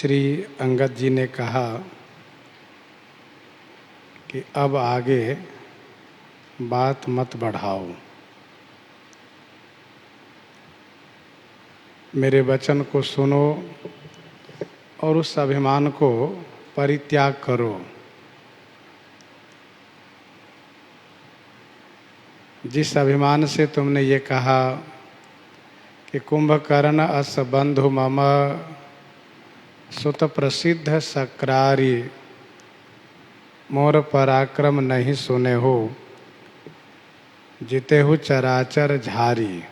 श्री अंगद जी ने कहा कि अब आगे बात मत बढ़ाओ, मेरे वचन को सुनो और उस अभिमान को परित्याग करो जिस अभिमान से तुमने ये कहा कि कुंभकर्ण अस बंधु मम सुत प्रसिद्ध सक्रारी मोर पराक्रम नहीं सुने हो जिते हु चराचर झारी।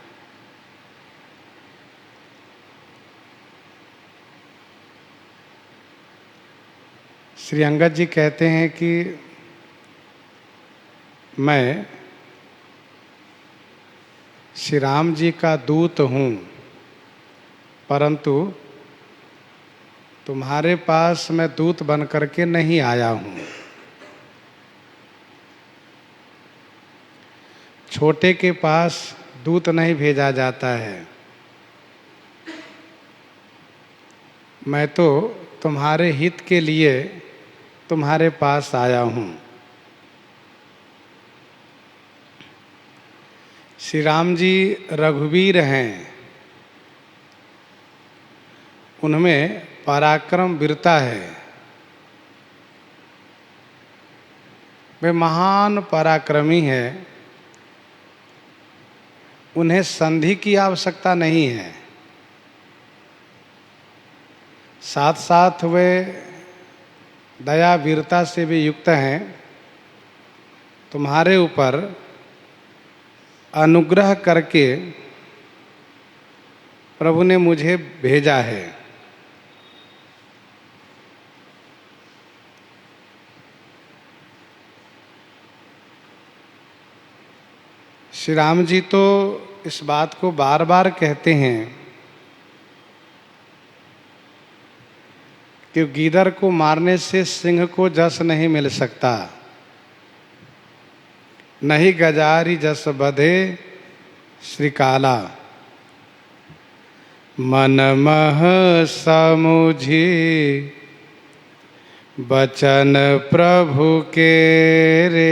श्री अंगद जी कहते हैं कि मैं श्री राम जी का दूत हूँ, परंतु तुम्हारे पास मैं दूत बन करके नहीं आया हूँ। छोटे के पास दूत नहीं भेजा जाता है, मैं तो तुम्हारे हित के लिए तुम्हारे पास आया हूँ। श्री राम जी रघुवीर हैं, उनमें पराक्रम वीरता है, वे महान पराक्रमी हैं, उन्हें संधि की आवश्यकता नहीं है। साथ साथ वे दया वीरता से भी युक्त हैं। तुम्हारे ऊपर अनुग्रह करके प्रभु ने मुझे भेजा है। श्री राम जी तो इस बात को बार बार कहते हैं कि गीदड़ को मारने से सिंह को जस नहीं मिल सकता, नहीं गजारी जस बधे श्रीकाला। मन मह समुझी बचन प्रभु के रे,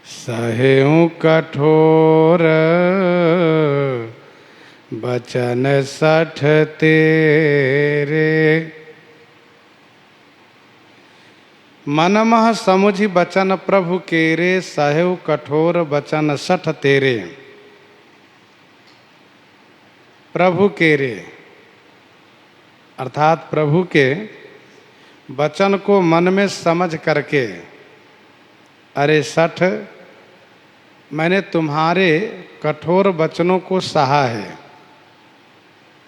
सहेऊ कठोर बचन सठ तेरे। मन मह समुझि बचन प्रभु केरे, सहेऊ कठोर बचन सठ तेरे। प्रभु केरे अर्थात प्रभु के वचन को मन में समझ करके, अरे सठ, मैंने तुम्हारे कठोर वचनों को सहा है।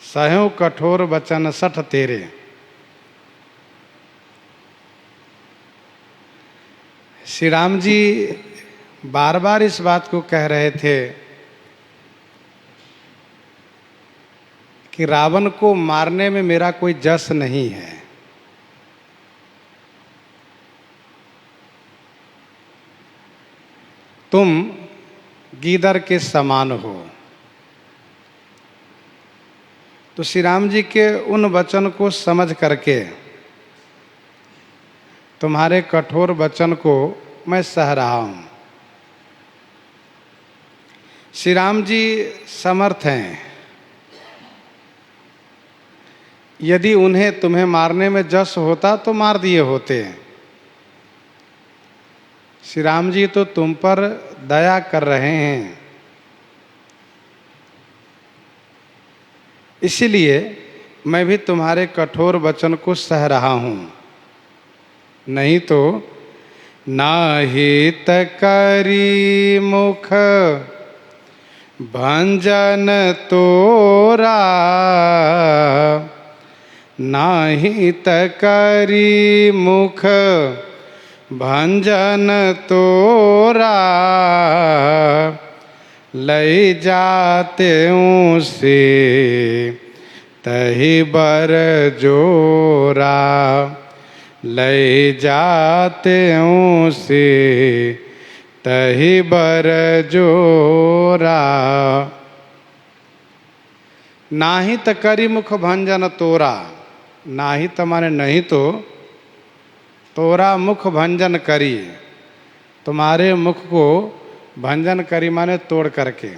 सह्यो कठोर वचन सठ तेरे। श्री राम जी बार बार इस बात को कह रहे थे कि रावण को मारने में मेरा कोई जस नहीं है। तुम गीदड़ के समान हो। तो श्री राम जी के उन वचन को समझ करके तुम्हारे कठोर वचन को मैं सह रहा हूँ। श्री राम जी समर्थ हैं, यदि उन्हें तुम्हें मारने में जस होता तो मार दिए होते। श्री राम जी तो तुम पर दया कर रहे हैं, इसीलिए मैं भी तुम्हारे कठोर वचन को सह रहा हूँ। नहीं तो नाहित करी मुख भंजन तोरा, नाहित करी मुख भंजन तोरा, लई जाते से तही बर जोरा, लई जाते से तही बर जोरा। नाहित करी मुख भंजन तोरा, नाहित माने नहीं तो, तोरा मुख भंजन करी, तुम्हारे मुख को भंजन करी माने तोड़ करके,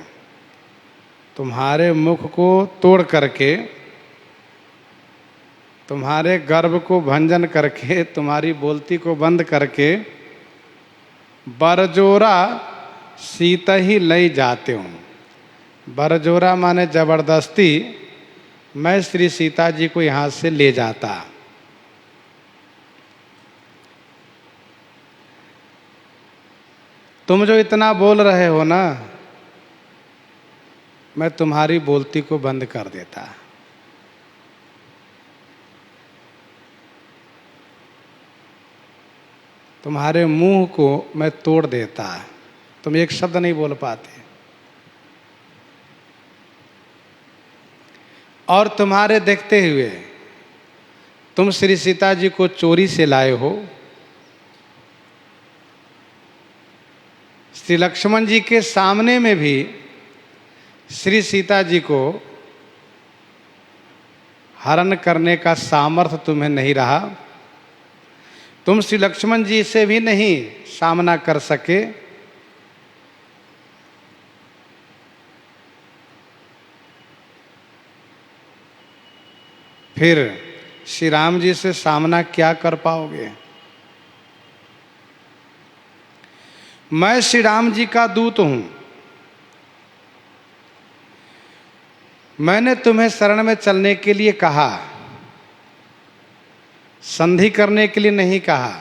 तुम्हारे मुख को तोड़ करके, तुम्हारे गर्भ को भंजन करके, तुम्हारी बोलती को बंद करके, बरजोरा सीत ही लई जाते हूँ। बरजोरा माने जबरदस्ती मैं श्री सीता जी को यहाँ से ले जाता। तुम जो इतना बोल रहे हो ना, मैं तुम्हारी बोलती को बंद कर देता। तुम्हारे मुंह को मैं तोड़ देता, तुम एक शब्द नहीं बोल पाते। और तुम्हारे देखते हुए तुम श्री सीता जी को चोरी से लाए हो। श्री लक्ष्मण जी के सामने में भी श्री सीता जी को हरण करने का सामर्थ्य तुम्हें नहीं रहा। तुम श्री लक्ष्मण जी से भी नहीं सामना कर सके। फिर श्री राम जी से सामना क्या कर पाओगे? मैं श्री राम जी का दूत हूं। मैंने तुम्हें शरण में चलने के लिए कहा, संधि करने के लिए नहीं कहा।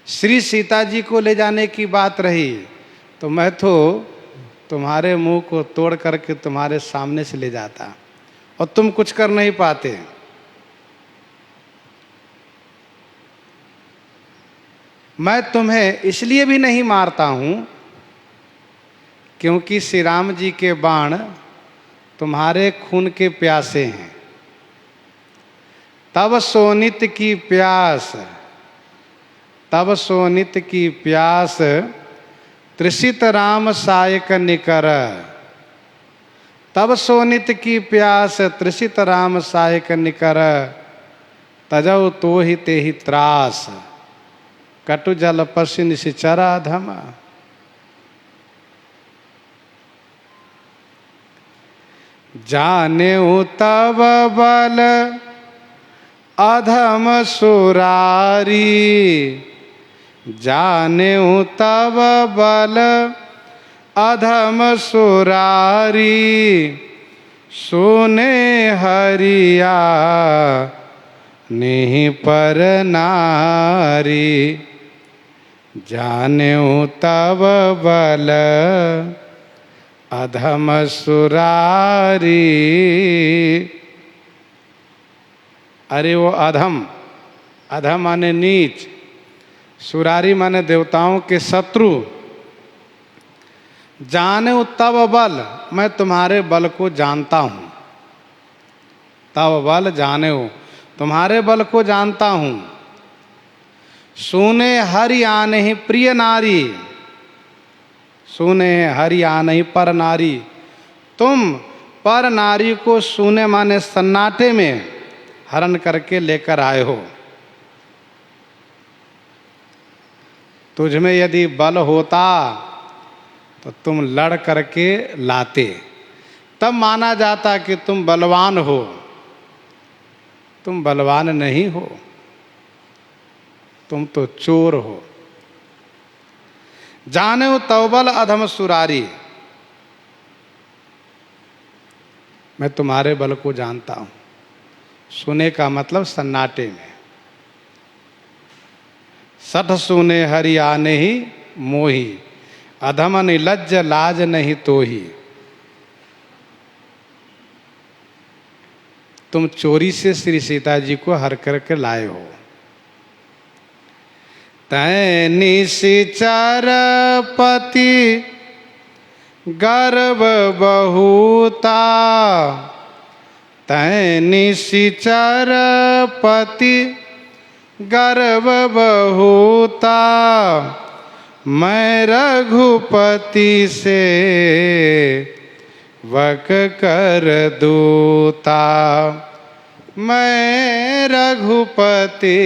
श्री सीता जी को ले जाने की बात रही तो मैं तो तुम्हारे मुंह को तोड़ करके तुम्हारे सामने से ले जाता और तुम कुछ कर नहीं पाते। मैं तुम्हें इसलिए भी नहीं मारता हूं क्योंकि श्री राम जी के बाण तुम्हारे खून के प्यासे हैं। तब सोनित की प्यास, तब सोनित की प्यास, तृषित राम सायक निकर। तब सोनित की प्यास, तृषित राम सायक निकर। तजौ तो ही ते ही त्रास, कटु जल पशु निशिचरा धम। जानेऊ तब बल अधम सुरारी, जानेऊ तब बल अधम सुरारी। सुने हरिया नहीं पर नारी, जानेऊ तब बल अधम सुरारी। अरे वो अधम, अधम माने नीच, सुरारी माने देवताओं के शत्रु। जाने तब बल, मैं तुम्हारे बल को जानता हूँ। तब बल जाने हो, तुम्हारे बल को जानता हूँ। सुने हरि आने ही प्रिय नारी, सुने हरि आने ही पर नारी। तुम पर नारी को सुने माने सन्नाटे में हरण करके लेकर आए हो। तुझ में यदि बल होता तो तुम लड़ करके लाते, तब माना जाता कि तुम बलवान हो। तुम बलवान नहीं हो, तुम तो चोर हो। जाने तौबल अधम सुरारी, मैं तुम्हारे बल को जानता हूं। सुने का मतलब सन्नाटे में। सठ सुने हरि आने ही मोही, अधम निर्लज्ज लाज नहीं तो ही। तुम चोरी से श्री सीता जी को हर करके लाए हो। तै निशिचर पति गर्भ बहुता, तै निशिचर पति गर्भ बहुता। मैं रघुपति से वक कर दूता, मैं रघुपति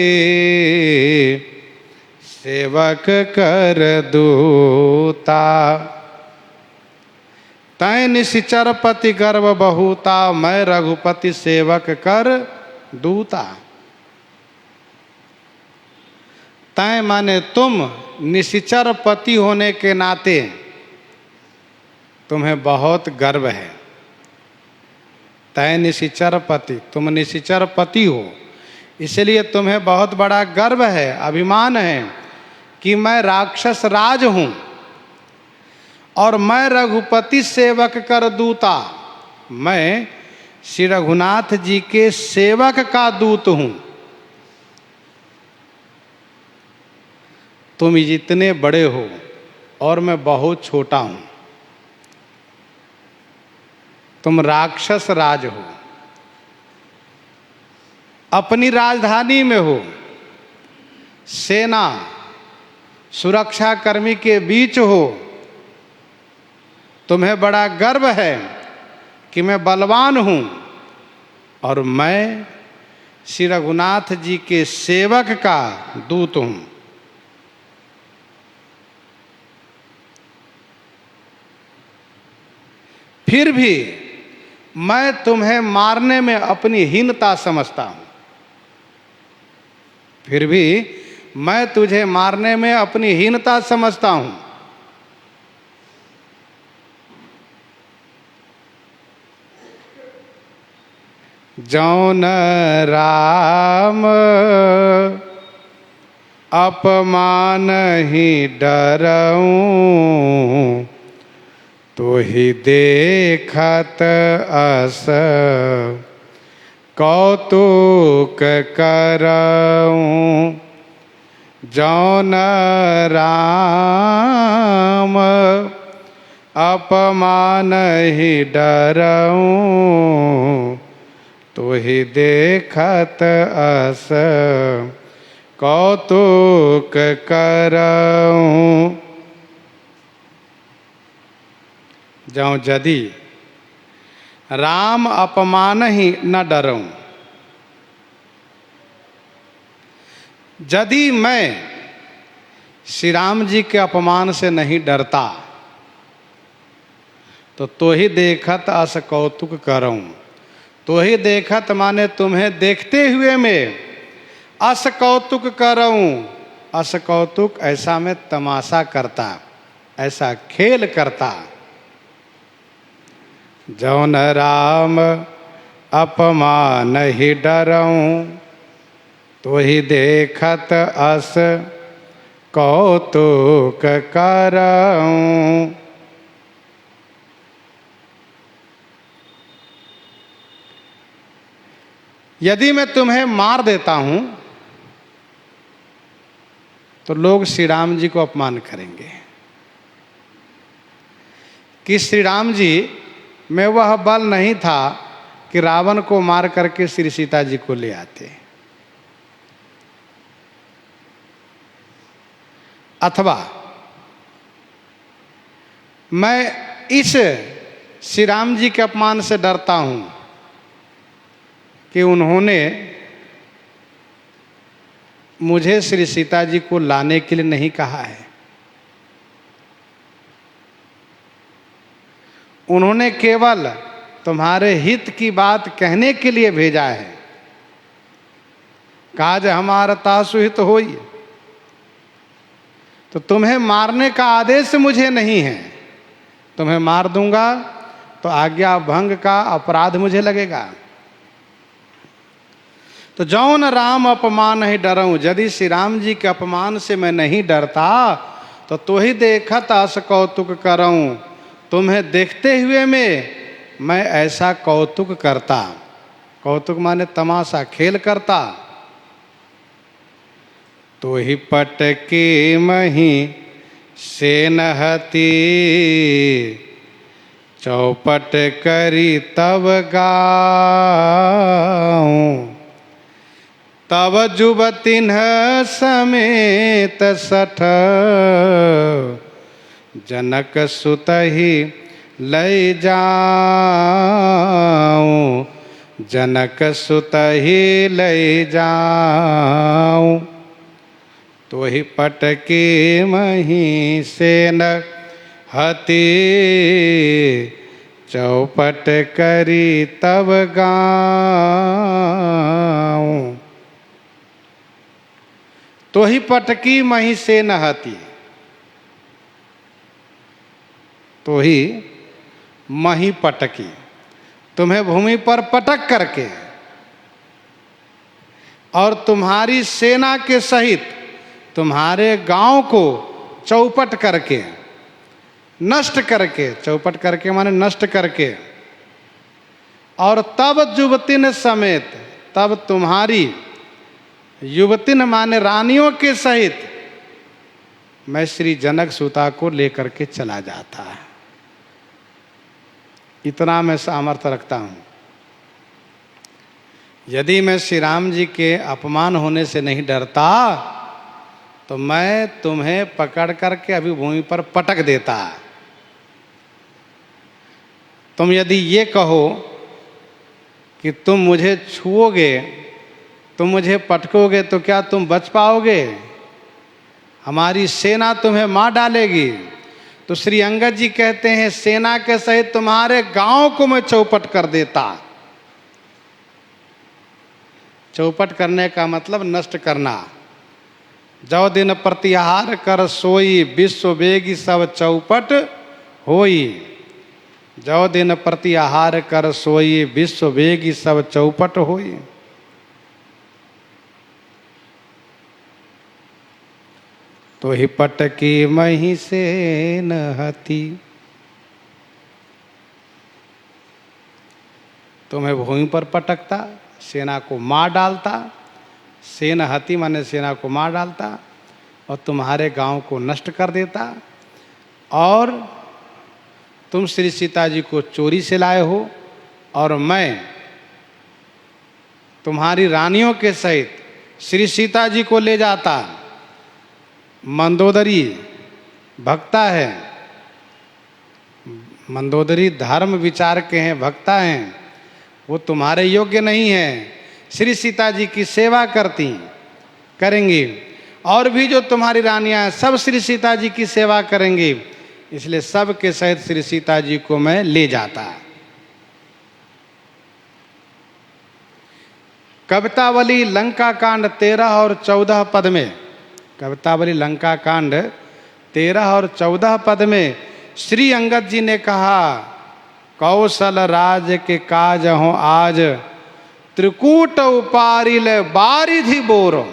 सेवक कर दूता। तै निशिचर पति गर्भ बहुता, मैं रघुपति सेवक कर दूता। तै माने तुम, निशिचर पति होने के नाते तुम्हें बहुत गर्व है। तै निशिचर पति, तुम निशिचर पति हो, इसलिए तुम्हें बहुत बड़ा गर्व है, अभिमान है कि मैं राक्षस राज हूं और मैं रघुपति सेवक कर दूता। मैं श्री रघुनाथ जी के सेवक का दूत हूं। तुम जितने बड़े हो और मैं बहुत छोटा हूं। तुम राक्षस राज हो, अपनी राजधानी में हो, सेना सुरक्षा कर्मी के बीच हो। तुम्हें बड़ा गर्व है कि मैं बलवान हूं और मैं श्री रघुनाथ जी के सेवक का दूत हूं। फिर भी मैं तुम्हें मारने में अपनी हीनता समझता हूं। फिर भी मैं तुझे मारने में अपनी हीनता समझता हूं। जौन राम अपमान ही डरऊं, तो ही देखत अस कौतुक करऊं। जौन राम अपमान ही डरऊं, तो ही देखत अस कौतुक करऊं। जौ यदि राम अपमान ही न डरूं, यदि मैं श्री राम जी के अपमान से नहीं डरता, तो ही देखत अस कौतुक करऊं। तो ही देखत माने तुम्हें देखते हुए मैं अस कौतुक करऊं। अस कौतुक ऐसा मैं तमाशा करता, ऐसा खेल करता। जौन राम अपमान ही डरऊं, तो ही देखत अस कौतुक करऊं। यदि मैं तुम्हें मार देता हूं तो लोग श्री राम जी को अपमान करेंगे कि श्री राम जी में वह बल नहीं था कि रावण को मार करके श्री सीता जी को ले आते। अथवा मैं इस श्री राम जी के अपमान से डरता हूं कि उन्होंने मुझे श्री सीता जी को लाने के लिए नहीं कहा है। उन्होंने केवल तुम्हारे हित की बात कहने के लिए भेजा है। काज हमारा तासुहित होई, तो तुम्हें मारने का आदेश मुझे नहीं है। तुम्हें मार दूंगा तो आज्ञा भंग का अपराध मुझे लगेगा। तो जौन राम अपमान ही डरऊं, यदि श्री राम जी के अपमान से मैं नहीं डरता तो ही देखत अस कौतुक करऊं। तुम्हें देखते हुए मैं ऐसा कौतुक करता। कौतुक माने तमाशा खेल करता। तो ही पटके मही सेनहती, चौपट करी तब गाऊं। तब जुबतिन्ह समेत सठ, जनक सुतहि लय जाऊं, जनक सुत ही लय जाऊं। तो ही पटकी मही से न हती, चौपट करी तब गाऊं। तो ही पटकी मही से न हती, तो ही मही पटकी, तुम्हें भूमि पर पटक करके और तुम्हारी सेना के सहित तुम्हारे गांव को चौपट करके, नष्ट करके, चौपट करके माने नष्ट करके, और तब युवतिन समेत, तब तुम्हारी युवतिन माने रानियों के सहित मैं श्री जनक सुता को लेकर के चला जाता। इतना मैं सामर्थ्य रखता हूं। यदि मैं श्री राम जी के अपमान होने से नहीं डरता तो मैं तुम्हें पकड़ करके अभी भूमि पर पटक देता। तुम यदि ये कहो कि तुम मुझे छुओगे, तुम मुझे पटकोगे, तो क्या तुम बच पाओगे? हमारी सेना तुम्हें मार डालेगी। तो श्री अंगद जी कहते हैं, सेना के सहित तुम्हारे गांव को मैं चौपट कर देता। चौपट करने का मतलब नष्ट करना। जो दिन प्रतिहार कर सोई, विश्व वेगी सब चौपट होई। जो दिन प्रतिहार कर सोई, विश्व वेगी सब चौपट होई। तो ही पटकी मही से न हती, तुम्हें भूमि पर पटकता, सेना को मार डालता। सेना हती माने सेना को मार डालता और तुम्हारे गांव को नष्ट कर देता। और तुम श्री सीता जी को चोरी से लाए हो और मैं तुम्हारी रानियों के सहित श्री सीता जी को ले जाता। मंदोदरी भक्ता है, मंदोदरी धर्म विचार के हैं, भक्ता हैं, वो तुम्हारे योग्य नहीं है। श्री सीता जी की सेवा करती करेंगी, और भी जो तुम्हारी रानियां हैं सब श्री सीता जी की सेवा करेंगी। इसलिए सब के सहित श्री सीता जी को मैं ले जाता। कवितावली लंका कांड 13 और 14 पद में, कवितावली लंका कांड 13 और 14 पद में श्री अंगद जी ने कहा, कौशल राज के काज हो आज, त्रिकूट उपारिल बारिधि बोरो।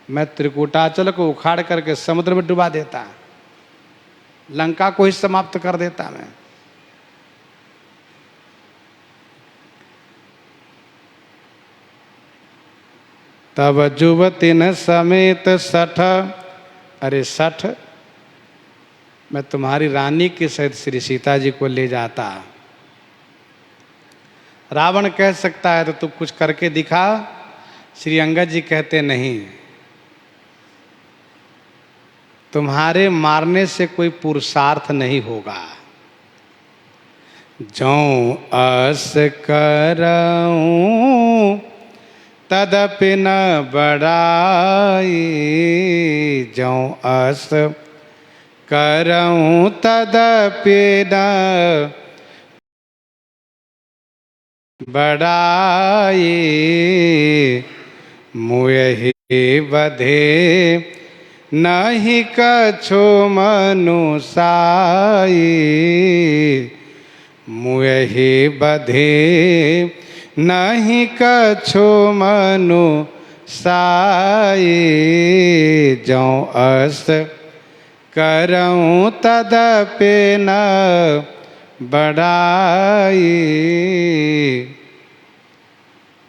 मैं त्रिकूटाचल को उखाड़ करके समुद्र में डुबा देता, लंका को ही समाप्त कर देता मैं। तब युवतिन समेत 60, अरे 60, मैं तुम्हारी रानी के सहित श्री सीता जी को ले जाता। रावण कह सकता है तो तू कुछ करके दिखा। श्री अंगद जी कहते नहीं, तुम्हारे मारने से कोई पुरुषार्थ नहीं होगा। जौं अस करऊं तदपि न बढ़ाई, जौं अस करऊं तदपि न बढ़ाई। मुयहि बधे नहीं कछु मनुसाई, मुयहि बधे नहीं कछु मनुसाई। जौं अस करऊं तदपि न बढ़ाई,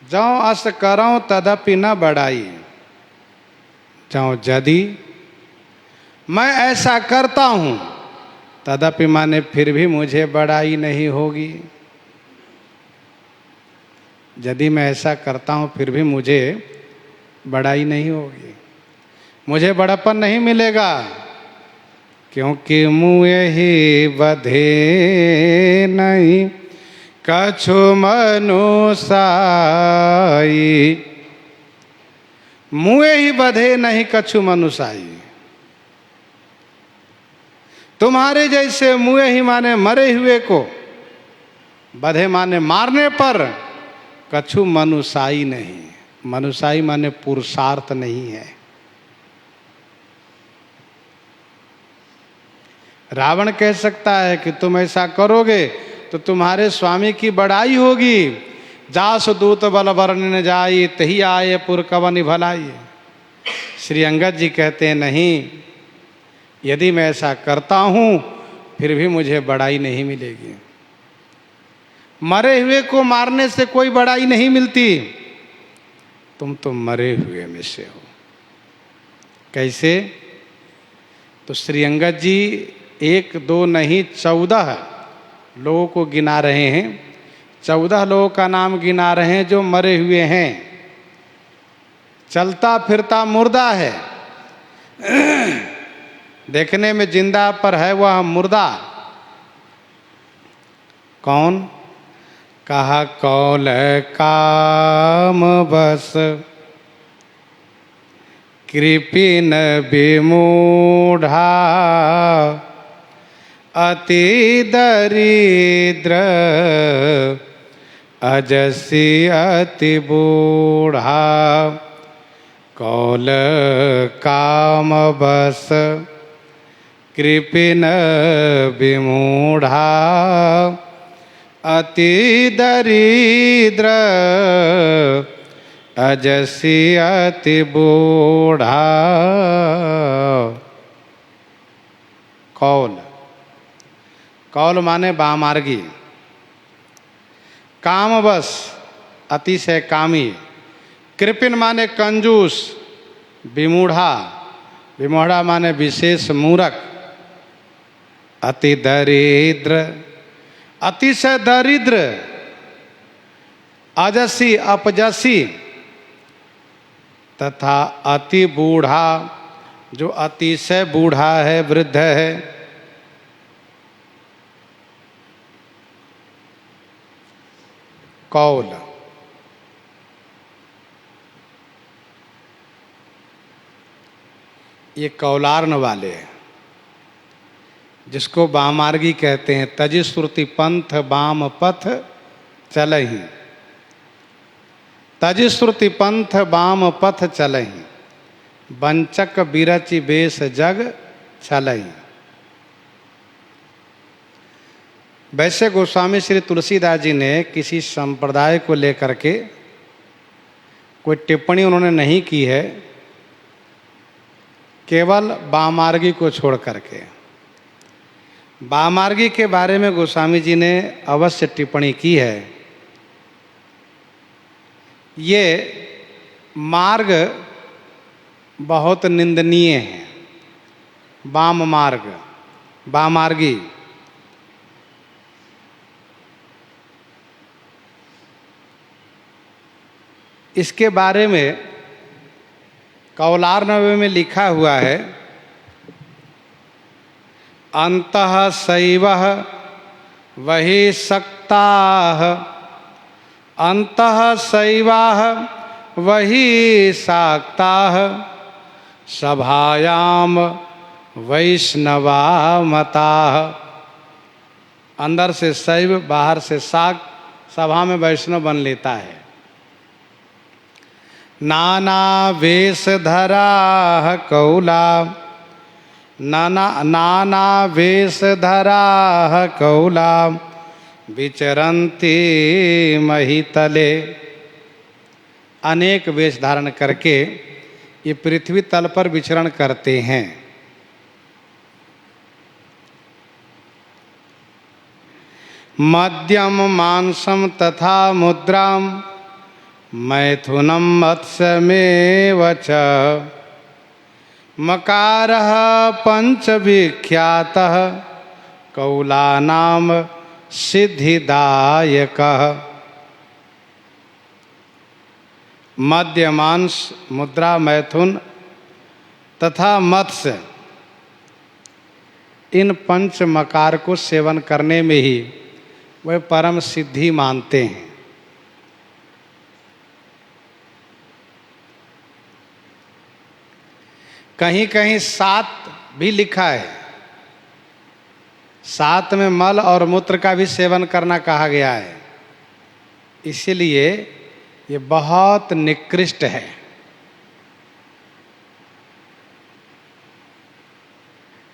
जौं अस करऊं तदपि न बढ़ाई। जौं यदि मैं ऐसा करता हूं तदपि माने फिर भी मुझे बड़ाई नहीं होगी। यदि मैं ऐसा करता हूं फिर भी मुझे बड़ाई नहीं होगी, मुझे बड़प्पन नहीं मिलेगा। क्योंकि मुए ही बधे नहीं कछु मनुसाई। मुए ही बधे नहीं कछु मनुसाई। तुम्हारे जैसे मुए ही माने मरे हुए को, बधे माने मारने पर, कछु मनुसाई नहीं। मनुसाई माने पुरुषार्थ नहीं है। रावण कह सकता है कि तुम ऐसा करोगे तो तुम्हारे स्वामी की बड़ाई होगी। जास दूत बल बरन जाई तही आए पुर कवन भलाई। श्री अंगद जी कहते हैं नहीं, यदि मैं ऐसा करता हूं फिर भी मुझे बड़ाई नहीं मिलेगी। मरे हुए को मारने से कोई बड़ाई नहीं मिलती। तुम तो मरे हुए में से हो। कैसे? तो श्री अंगद जी 1 2 नहीं 14 लोगों को गिना रहे हैं। 14 लोगों का नाम गिना रहे हैं जो मरे हुए हैं। चलता फिरता मुर्दा है, देखने में जिंदा पर है वह मुर्दा। कौन? कहा कौल काम बस कृपिन विमूढ़ा अति दरिद्र अजसी अति बूढ़ा। कौल काम बस कृपिन विमूढ़ा अति दरिद्र अजसी अति बूढ़ा। कौल, कौल माने बामार्गी। कामवश अतिशय कामी। कृपिन माने कंजूस। विमूढ़ा, विमूढ़ा माने विशेष मूर्ख। अति दरिद्र, अतिशय दरिद्र। अजसी अपजसी तथा अति बूढ़ा, जो अतिशय बूढ़ा है, वृद्ध है। कौल, ये कौलार्न वाले हैं, जिसको बामार्गी कहते हैं। तजि श्रुति पंथ बाम पथ चलहि। तजि श्रुति पंथ बाम पथ चलहि। वंचक बिरचि बेस जग छलहि। वैसे गोस्वामी श्री तुलसीदास जी ने किसी संप्रदाय को लेकर के कोई टिप्पणी उन्होंने नहीं की है, केवल बामार्गी को छोड़ करके। बामार्गी के बारे में गोस्वामी जी ने अवश्य टिप्पणी की है। ये मार्ग बहुत निंदनीय है। वाम मार्ग, बामार्गी। इसके बारे में कौलार्णव में लिखा हुआ है, अंतः शैवः वही सक्ताः, अंतः शैवाः वही शाक्ताः, सभायाम वैष्णवा मताः। अंदर से शैव, बाहर से शाक्त, सभा में वैष्णव बन लेता है। नाना वेशधरा कौला, नाना वेशधरा कौला विचरन्ति महीतले। अनेक वेश धारण करके ये पृथ्वी तल पर विचरण करते हैं। मध्यम मांसम तथा मुद्राम मैथुनम मत्स्यमेव च। मकारः पंचविख्यातः कौलानाम सिद्धिदायकः। मध्य मांस, मुद्रा, मैथुन तथा मत्स्य, इन पंच मकार को सेवन करने में ही वह परम सिद्धि मानते हैं। कहीं कहीं 7 भी लिखा है, 7 में मल और मूत्र का भी सेवन करना कहा गया है। इसीलिए ये बहुत निकृष्ट है।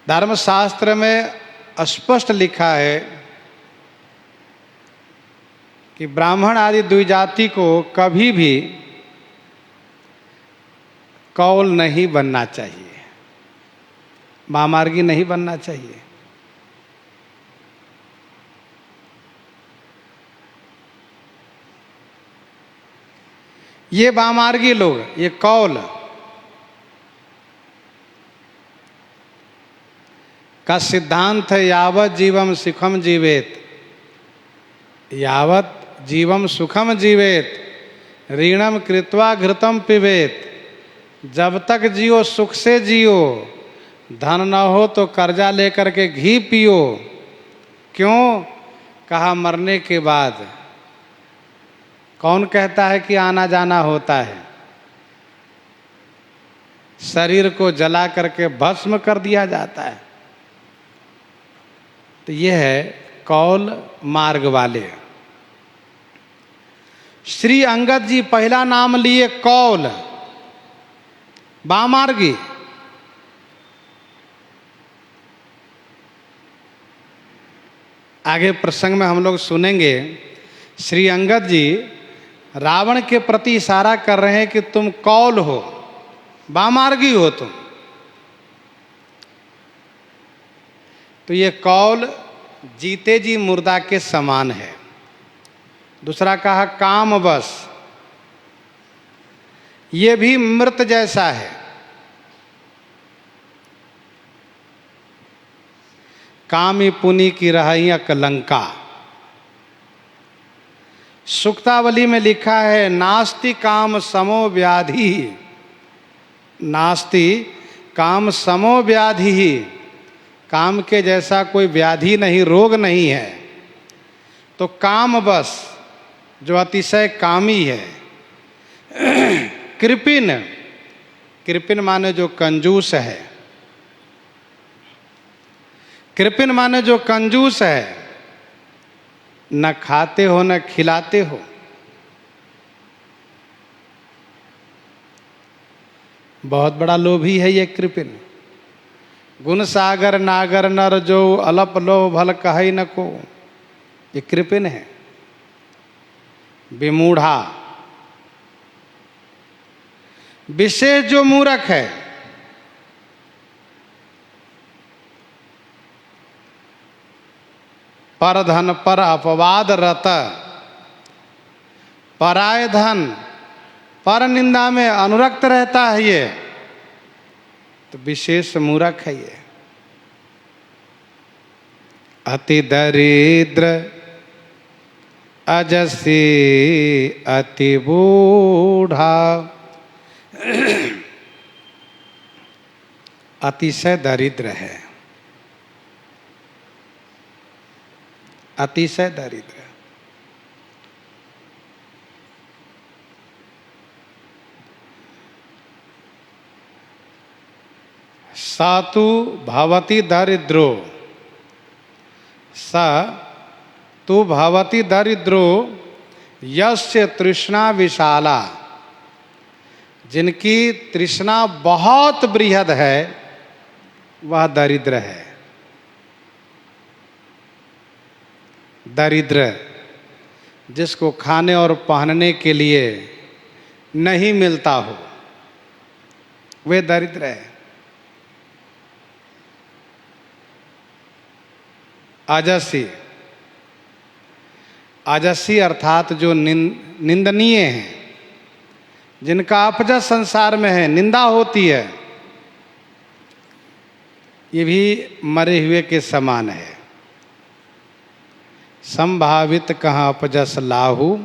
धर्मशास्त्र में स्पष्ट लिखा है कि ब्राह्मण आदि द्विजाति को कभी भी कौल नहीं बनना चाहिए, वामार्गी नहीं बनना चाहिए। ये वामार्गी लोग, ये कौल का सिद्धांत है, यावत जीवम सुखम जीवेत, यावत जीवम सुखम जीवेत, ऋणम कृत्वा घृतम पिबेत। जब तक जियो सुख से जियो, धन न हो तो कर्जा लेकर के घी पियो। क्यों? कहा मरने के बाद कौन कहता है कि आना जाना होता है? शरीर को जला करके भस्म कर दिया जाता है। तो यह है कौल मार्ग वाले। श्री अंगद जी पहला नाम लिए कौल, वामार्गी। आगे प्रसंग में हम लोग सुनेंगे, श्री अंगद जी रावण के प्रति इशारा कर रहे हैं कि तुम कौल हो, वामार्गी हो तुम। तो ये कौल जीते जी मुर्दा के समान है। दूसरा कहा कामवश, ये भी मृत जैसा है। कामी पुनि की रही अकलंका। सुक्तावली में लिखा है, नास्ति काम समो व्याधि, नास्ति काम समो व्याधि। काम के जैसा कोई व्याधि नहीं, रोग नहीं है। तो काम बस जो अतिशय कामी है। कृपिन, कृपिन माने जो कंजूस है, कृपिन माने जो कंजूस है, न खाते हो न खिलाते हो। बहुत बड़ा लोभी है ये कृपिन। गुण सागर नागर नर जो अलप लो भल कहे न को, ये कृपिन है। विमूढ़ा, विशेष जो मूर्ख है। पर धन पर अपवाद रत, पराय धन पर निंदा में अनुरक्त रहता है ये, तो विशेष मूर्ख है ये। अति दरिद्र अजसी अति बूढ़ा, अतिशय दरिद्र है, अतिशय दरिद्र। सातु भवति दरिद्रो, स तु भवति दरिद्रो यस्य तृष्णा विशाला। जिनकी तृष्णा बहुत बृहद है वह दरिद्र है। दरिद्र जिसको खाने और पहनने के लिए नहीं मिलता हो, वे दरिद्र है। अजसी, अजसी अर्थात जो निंदनीय हैं, जिनका अपजस संसार में है, निंदा होती है, ये भी मरे हुए के समान है। संभावित कहाँ अपजस लाहू,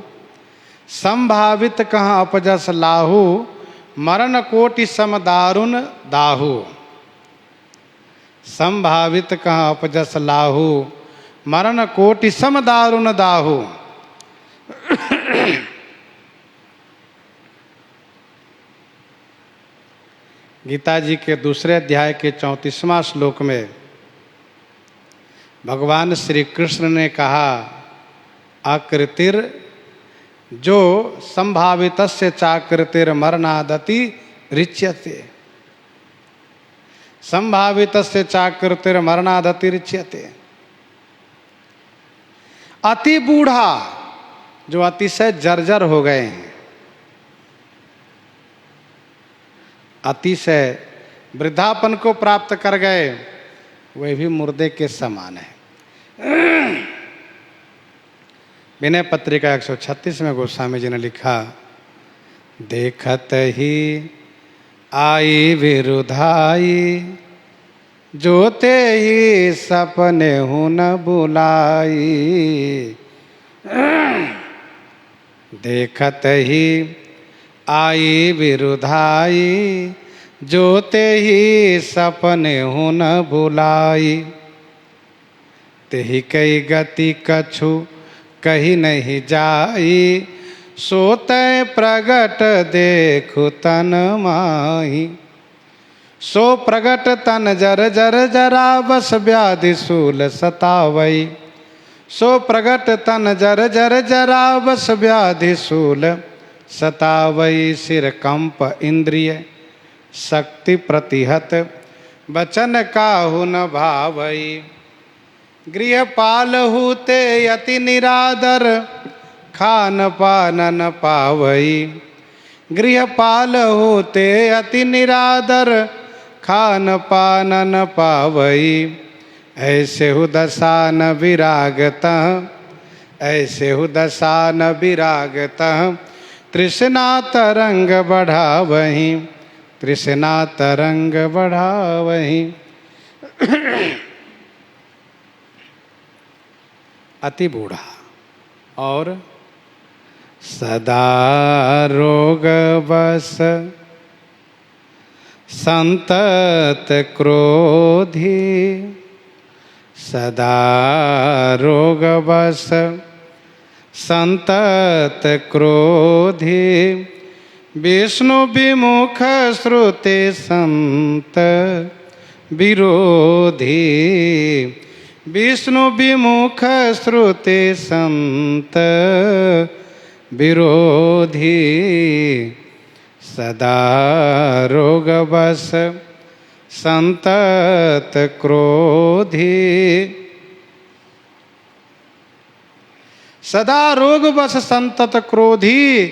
संभावित कहाँ अपजस लाहू, मरण कोटि सम दारुण दाहू। संभावित कहाँ अपजस लाहू, मरण कोटि सम दारुण दाहू। गीता जी के दूसरे अध्याय के 34वां श्लोक में भगवान श्री कृष्ण ने कहा, आकृतिर जो संभावितस्य चाकृतिर मरणादति रिच्यते, संभावितस्य चाकृतिर मरणादति रिच्यते। अति बूढ़ा जो अतिशय जर्जर हो गए हैं, अतिशय वृद्धापन को प्राप्त कर गए, वे भी मुर्दे के समान है। विनय पत्रिका 136 में गोस्वामी जी ने लिखा, देखत ही आई विरुधाई, जोते ही सपने हूँ न बुलाई। देखत ही आई विरुधाई, जोते ही सपने हूँ न भुलाई। तेहि कई गति कछु कही नहीं जाई, सोते प्रगट देखु तन माही। सो प्रगट तन जर जर जरा, बस व्याधि शूल सतावई। सो प्रगट तन जर जर जरा, बस व्याधि शूल सतावई। सिर कंप इंद्रिय शक्ति प्रतिहत, बचन काहु न भावई। गृहपाल हूते यति निरादर, खान पान न पावई। गृहपाल होते अति निरादर, खान पान न पावई। ऐसे हु दशा न विरागता, ऐसे हु दशा न विरागता। तृष्णा तरंग बढ़ावहीं, तृष्णा तरंग बढ़ावहीं। अति बूढ़ा और सदा रोग बस, संतत क्रोधी। सदा रोग बस संतत क्रोधी, विष्णु विमुख श्रुति संत विरोधी। विष्णु विमुख श्रुति संत विरोधी। सदा रोग बस संतत क्रोधी। सदा रोग बस संतत क्रोधी,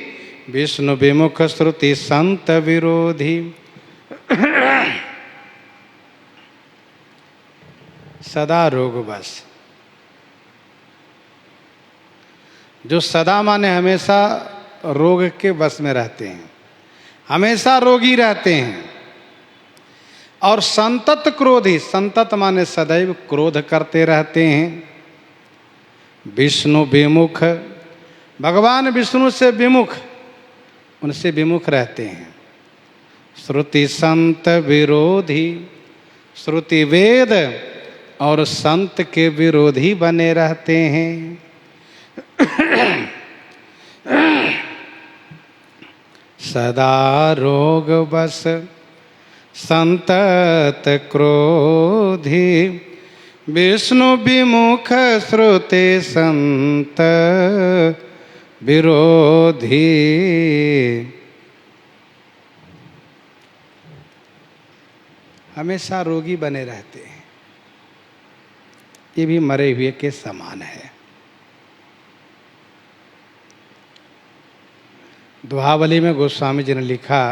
विष्णु विमुख श्रुति संत विरोधी। सदा रोग बस, जो सदा माने हमेशा रोग के बस में रहते हैं, हमेशा रोगी रहते हैं। और संतत क्रोधी, संतत माने सदैव क्रोध करते रहते हैं। विष्णु विमुख, भगवान विष्णु से विमुख, उनसे विमुख रहते हैं। श्रुति संत विरोधी, श्रुति वेद और संत के विरोधी बने रहते हैं। सदा रोग बस संतत क्रोधी, विष्णु विमुख श्रुति संत विरोधी। हमेशा रोगी बने रहते हैं, ये भी मरे हुए के समान है। दोहावली में गोस्वामी जी ने लिखा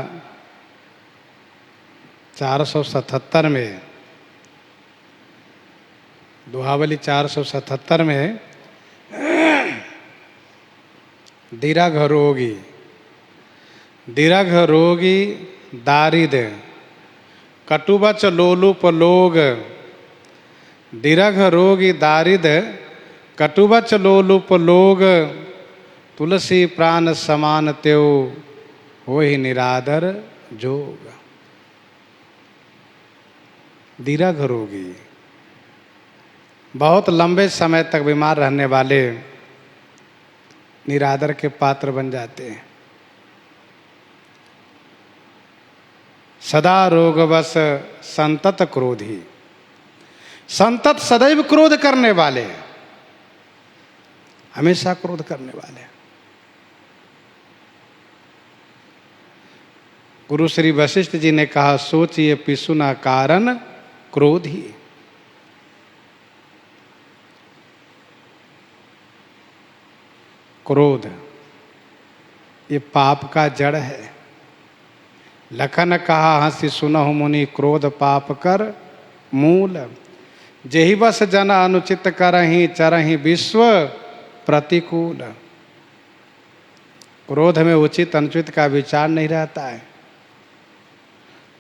477 में, दोहावली 477 में, दीर्घ रोगी, दीर्घ रोगी दारिद, कटुबच लोलुप लोग। दीर्घ रोगी दारिद, कटुबच लोलुप लोग। तुलसी प्राण समान त्यो, हो ही निरादर जोग। दीर्घ रोगी, बहुत लंबे समय तक बीमार रहने वाले निरादर के पात्र बन जाते हैं। सदा रोगवश संतत क्रोधी, संतत सदैव क्रोध करने वाले, हमेशा क्रोध करने वाले। गुरु श्री वशिष्ठ जी ने कहा, सोचिए पिसुना कारण क्रोध ही। क्रोध ये पाप का जड़ है। लखन कहा, हंसी सुनहु मुनि, क्रोध पाप कर मूल। जेहि बस जन अनुचित करहि, चरहि विश्व प्रतिकूल। क्रोध में उचित अनुचित का विचार नहीं रहता है।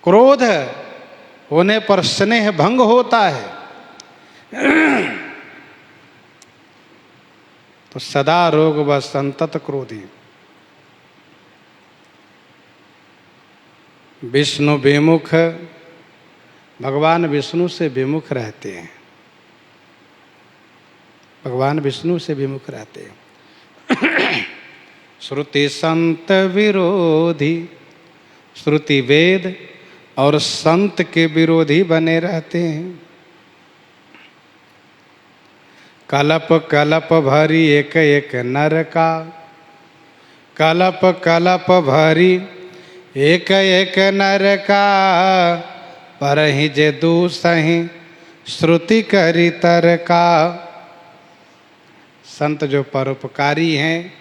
क्रोध होने पर स्नेह भंग होता है। तो सदा रोग व संतत क्रोधी। विष्णु विमुख, भगवान विष्णु से विमुख रहते हैं। भगवान विष्णु से विमुख रहते हैं। श्रुति संत विरोधी, श्रुति वेद और संत के विरोधी बने रहते हैं। कलप कलप भरी एक एक नर का, कलप कलप भरी एक एक नर का, परहि जे दूसहि श्रुति करी तर का। संत जो परोपकारी हैं,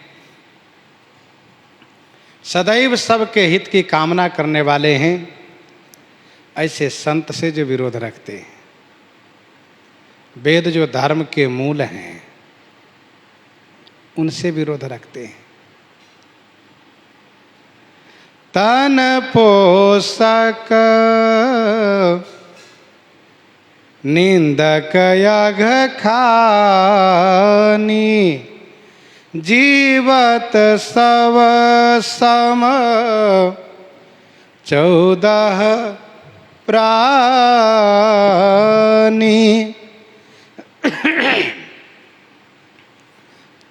सदैव सबके हित की कामना करने वाले हैं, ऐसे संत से जो विरोध रखते हैं। वेद जो धर्म के मूल हैं, उनसे विरोध रखते हैं। तन पोषक निंदक यघ खानी, जीवत सव सम 14 प्राणी।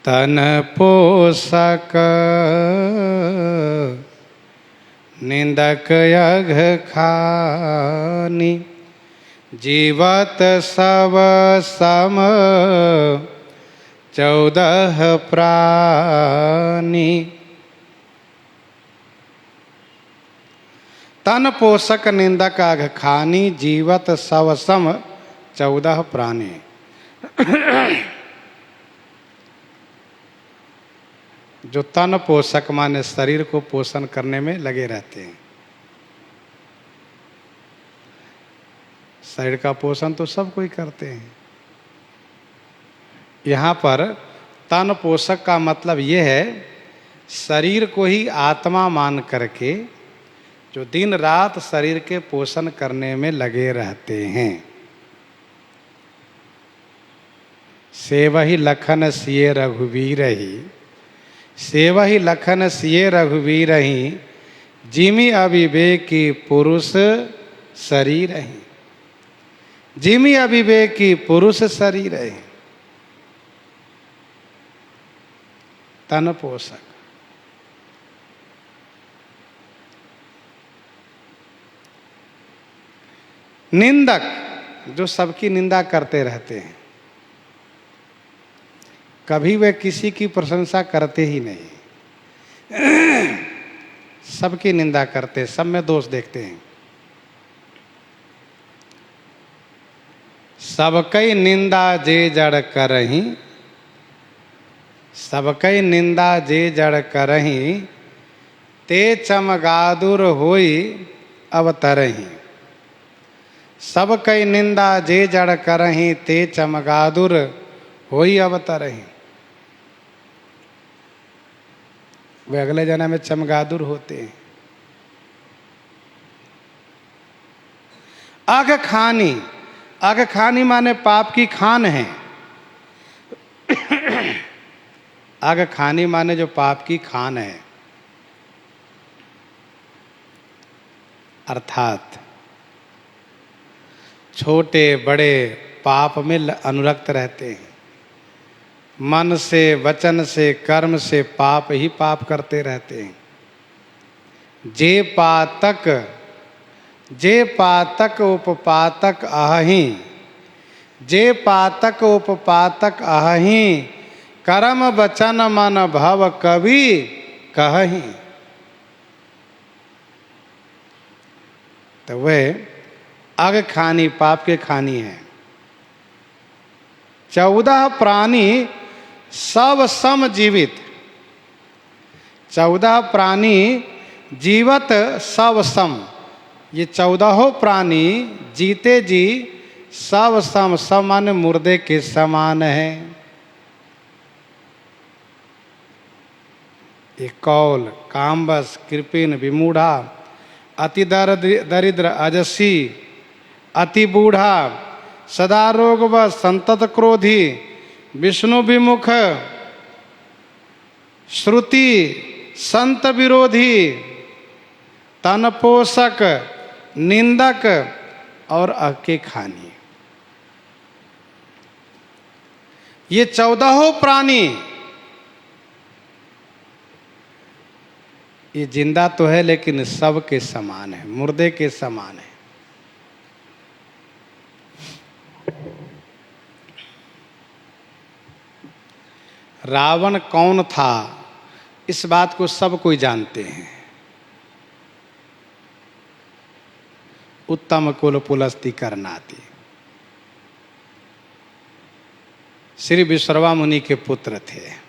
तन पोषक निंदक यघ खानी, जीवत सब सम 14 प्राणी। तन पोषक निंदक अघ खानी, जीवत सब सम 14 प्राणी। जो तन पोषक माने शरीर को पोषण करने में लगे रहते हैं। शरीर का पोषण तो सब कोई करते हैं। यहाँ पर तन पोषक का मतलब ये है, शरीर को ही आत्मा मान करके जो दिन रात शरीर के पोषण करने में लगे रहते हैं। सेवहि लखन सिए रघुवीर ही, सेवहि लखन सिए रघुवीर ही, जिमि अविवेकी पुरुष शरीर ही। जिमि अविवेकी पुरुष शरीर है। तन पोषक। निंदक, जो सबकी निंदा करते रहते हैं, कभी वे किसी की प्रशंसा करते ही नहीं। सबकी निंदा करते, सब में दोष देखते हैं। सबकई निंदा जे जड़ करही, सबकई निंदा जे जड़ करही, ते चमगादुर होई अवतरही। सबकई निंदा जे जड़ करही, ते चमगादुर होई अवतरही। वे अगले जन्म में चमगादुर होते हैं। अघ खानी, अघ खानी माने पाप की खान है। अघ खानी माने जो पाप की खान है, अर्थात छोटे बड़े पाप में अनुरक्त रहते हैं। मन से, वचन से, कर्म से पाप ही पाप करते रहते हैं। जे पातक उपपातक अहि, जे पातक उपपातक अहि, कर्म वचन मन भव कवि कहहि। तो वह अग खानी, पाप के खानी है। 14 प्राणी सब सम जीवित, 14 प्राणी जीवत सब सम। ये 14 प्राणी जीते जी सब सम, समान मुर्दे के समान है। ये कौल, कामबस, कृपिन, विमूढ़ा, अति दरिद्र, अजसी, अति बूढ़ा, सदा रोगवश, संतत क्रोधी, विष्णु विमुख, श्रुति संत विरोधी, तन पोषक, निंदक और अके खानी। ये 14 प्राणी, ये जिंदा तो है लेकिन सब के समान है, मुर्दे के समान है। रावण कौन था, इस बात को सब कोई जानते हैं। उत्तम कुल पुलस्ती करनाति, श्री विश्रवा मुनि के पुत्र थे।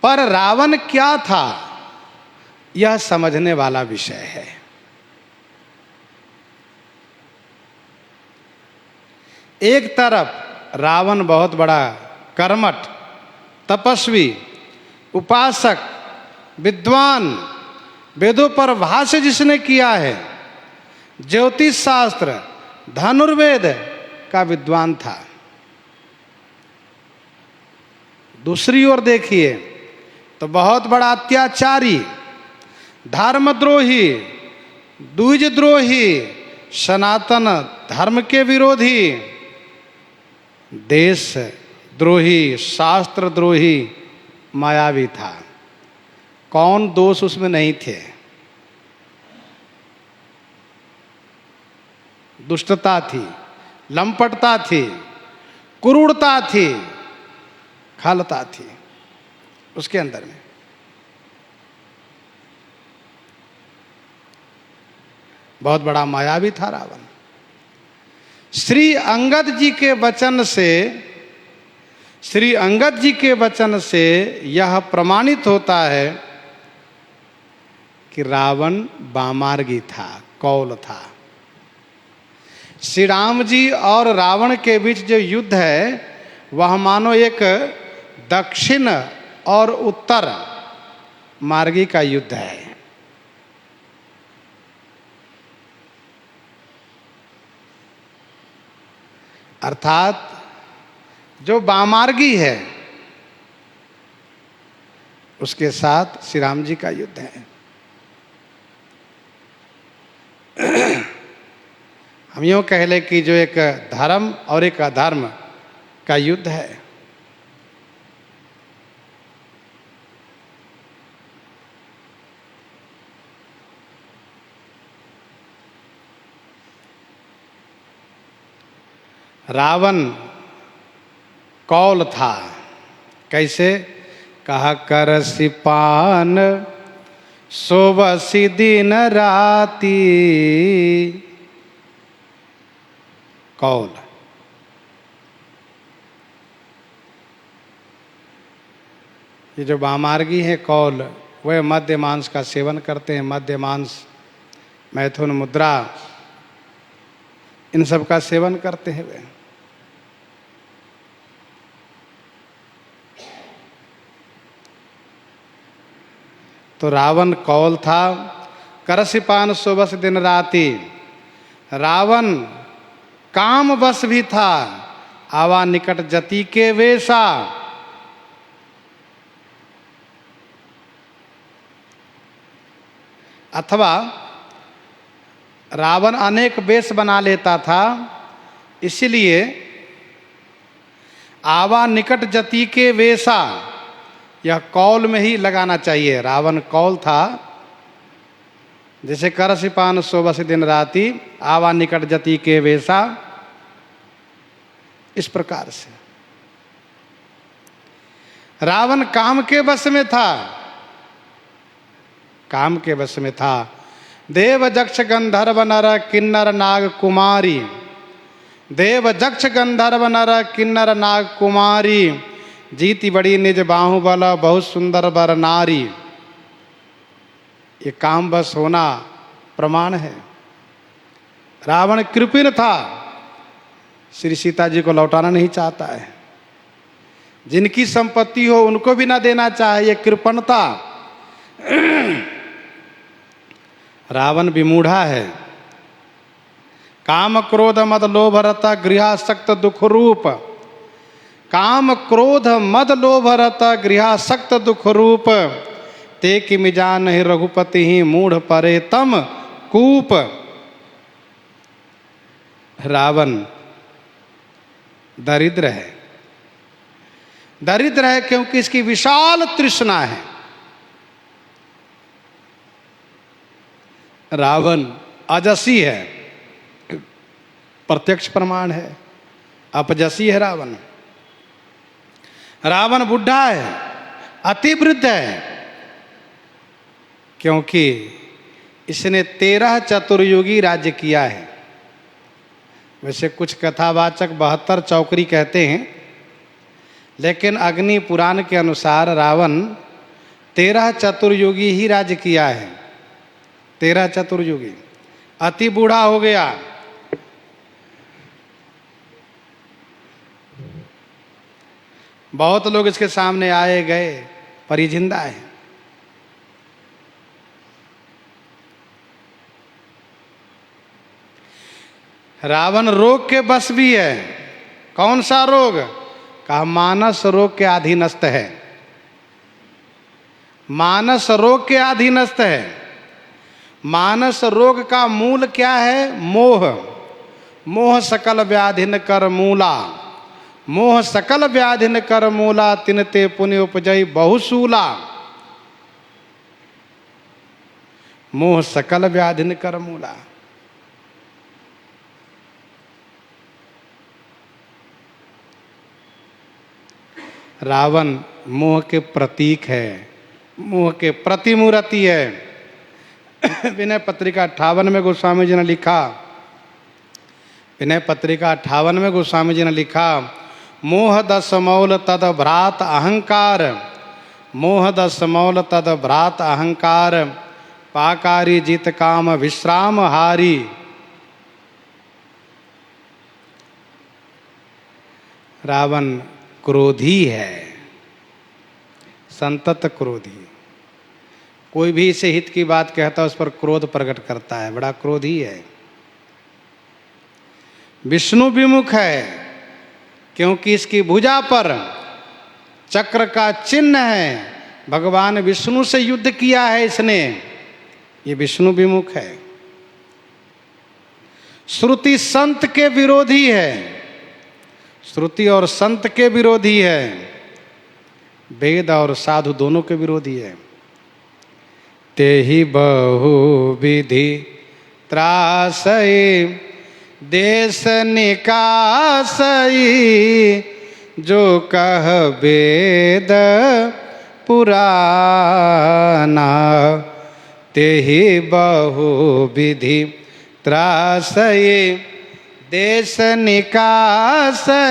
पर रावण क्या था, यह समझने वाला विषय है। एक तरफ रावण बहुत बड़ा कर्मठ, तपस्वी, उपासक, विद्वान, वेदों पर भाष्य जिसने किया है, ज्योतिष शास्त्र, धनुर्वेद का विद्वान था। दूसरी ओर देखिए तो बहुत बड़ा अत्याचारी, धर्मद्रोही, द्विजद्रोही, सनातन धर्म के विरोधी, देश द्रोही, शास्त्र द्रोही मायावी था। कौन दोष उसमें नहीं थे? दुष्टता थी, लंपटता थी, क्रूरता थी, खलता थी उसके अंदर में। बहुत बड़ा मायावी था रावण। श्री अंगद जी के वचन से यह प्रमाणित होता है कि रावण वामार्गी था, कौल था। श्री राम जी और रावण के बीच जो युद्ध है वह मानो एक दक्षिण और उत्तर मार्गी का युद्ध है। अर्थात जो वामार्गी है उसके साथ श्री राम जी का युद्ध है। हम यूँ कह लें कि जो एक धर्म और एक अधर्म का युद्ध है। रावण कौल था। कैसे? कहा करसि पान सोबसि दिन राती। कौल। ये जो वामार्गी है कौल, वह मध्य मांस का सेवन करते हैं। मध्य मांस, मैथुन मुद्रा, इन सब का सेवन करते हैं वे। तो रावण कौल था। करसि पान सोबस दिन राती। रावण काम बस भी था। आवा निकट जति के वेशा। अथवा रावण अनेक वेश बना लेता था, इसलिए आवा निकट जति के वेशा, यह कौल में ही लगाना चाहिए। रावण कौल था, जैसे करसिपान सोबस दिन राति, आवा निकट जति के वेशा, इस प्रकार से रावण काम के वश में था, काम के वश में था। देव जक्ष गंधर्व नर किन्नर नाग कुमारी, देव जक्ष गंधर्व नर किन्नर नाग कुमारी, जीती बड़ी निज बाहुबल बहुत सुंदर बर नारी। ये काम बस होना प्रमाण है। रावण कृपिण था, श्री सीता जी को लौटाना नहीं चाहता है। जिनकी संपत्ति हो उनको भी ना देना चाहे, ये कृपणता। रावण विमूढ़ा है। काम क्रोध मद लोभ रता गृहासक्त दुख रूप, काम क्रोध मद लोभ रता गृहासक्त दुख रूप, ते कि मिजान ही रघुपति ही मूढ़ परे तम कूप। रावण दरिद्र है, दरिद्र है क्योंकि इसकी विशाल तृष्णा है। रावण अजसी है, प्रत्यक्ष प्रमाण है, अपजसी है रावण। रावण बुढ़ा है, अति वृद्ध है, क्योंकि इसने 13 चतुर्युगी राज्य किया है। वैसे कुछ कथावाचक 72 चौकरी कहते हैं, लेकिन अग्नि पुराण के अनुसार रावण 13 चतुर्युगी ही राज्य किया है। 13 चतुर्युगी, अति बूढ़ा हो गया। बहुत लोग इसके सामने आए गए, पर ये जिंदा है। रावण रोग के बस भी है। कौन सा रोग? कहा मानस रोग के अधीनस्थ है। मानस रोग के अधीनस्थ है। मानस रोग का मूल क्या है? मोह। मोह सकल व्याधिन कर मूला, मोह सकल व्याधिन कर मूला, तिनते पुण्य उपजई बहुसूला। मोह सकल व्याधिन कर मूला। रावण मोह के प्रतीक है, मोह के प्रतिमूर्ति है। विनय पत्रिका 58 में गोस्वामी जी ने लिखा, विनय पत्रिका 58 में गोस्वामी जी ने लिखा, मोह दस मौल तद भ्रात अहंकार, मोह दस मौल तद भ्रात अहंकार, पाकारी जित काम विश्राम हारी। रावण क्रोधी है, संतत क्रोधी। कोई भी इसे हित की बात कहता है उस पर क्रोध प्रकट करता है, बड़ा क्रोधी है। विष्णु विमुख है, क्योंकि इसकी भुजा पर चक्र का चिन्ह है। भगवान विष्णु से युद्ध किया है इसने, ये विष्णु विमुख है। श्रुति संत के विरोधी है, श्रुति और संत के विरोधी है। वेद और साधु दोनों के विरोधी है। तेहि बहु विधि त्रासई, देश निकासई, जो कह वेद पुराना। तेहि बहु विधि त्रासई, देश निकासई,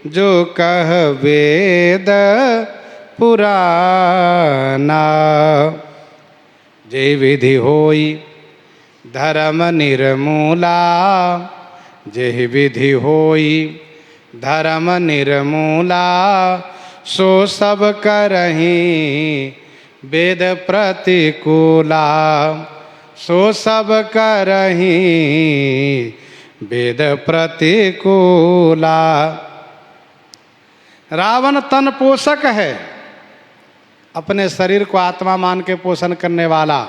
जो कह वेद पुराना। जे विधि होई धर्म निर्मूला, जे विधि होई धर्म निर्मूला, सो सब करहीं वेद प्रतिकूला, सो सब करहीं वेद प्रतिकूला। रावण तन पोषक है, अपने शरीर को आत्मा मान के पोषण करने वाला।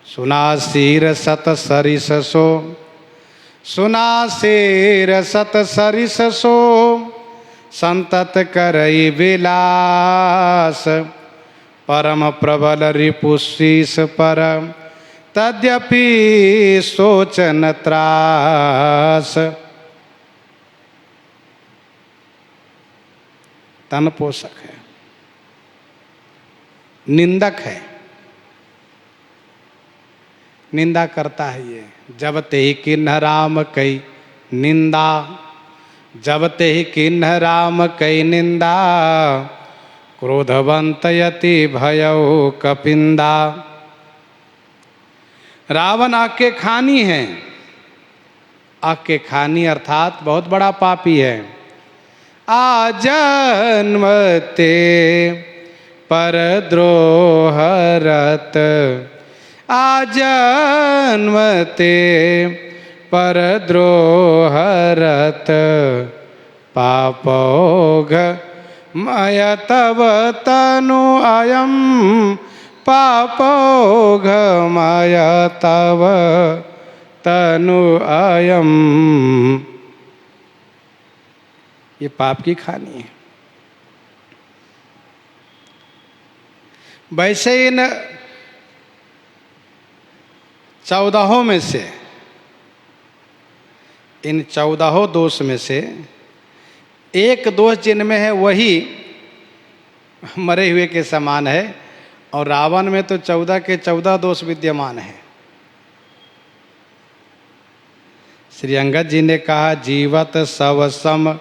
सुनासीर सत सरिस सो, सुनासीर सत सरिस सो, संतत करई विलास। परम प्रबल रिपुशीस पर, तद्यपि सोचन त्रास। तन पोषक है, निंदक है, निंदा करता है ये। जब ते ही किन्ह राम कई निंदा, जब ते ही किन्ह राम कई निंदा, क्रोधवंत यति भयउ कपिंदा। रावण आके खानी है, आके खानी अर्थात बहुत बड़ा पापी है। आजन्मते परद्रोहरत, आजन्मते परद्रोहरत, पापौघ मय तव तनु अयम, पापौघ मय तव तनु अयम। ये पाप की खानी है। वैसे इन 14 में से, इन 14 दोष में से एक दोष जिनमें है वही मरे हुए के समान है, और रावण में तो 14 के 14 दोष विद्यमान है। श्री अंगद जी ने कहा, जीवत सव सम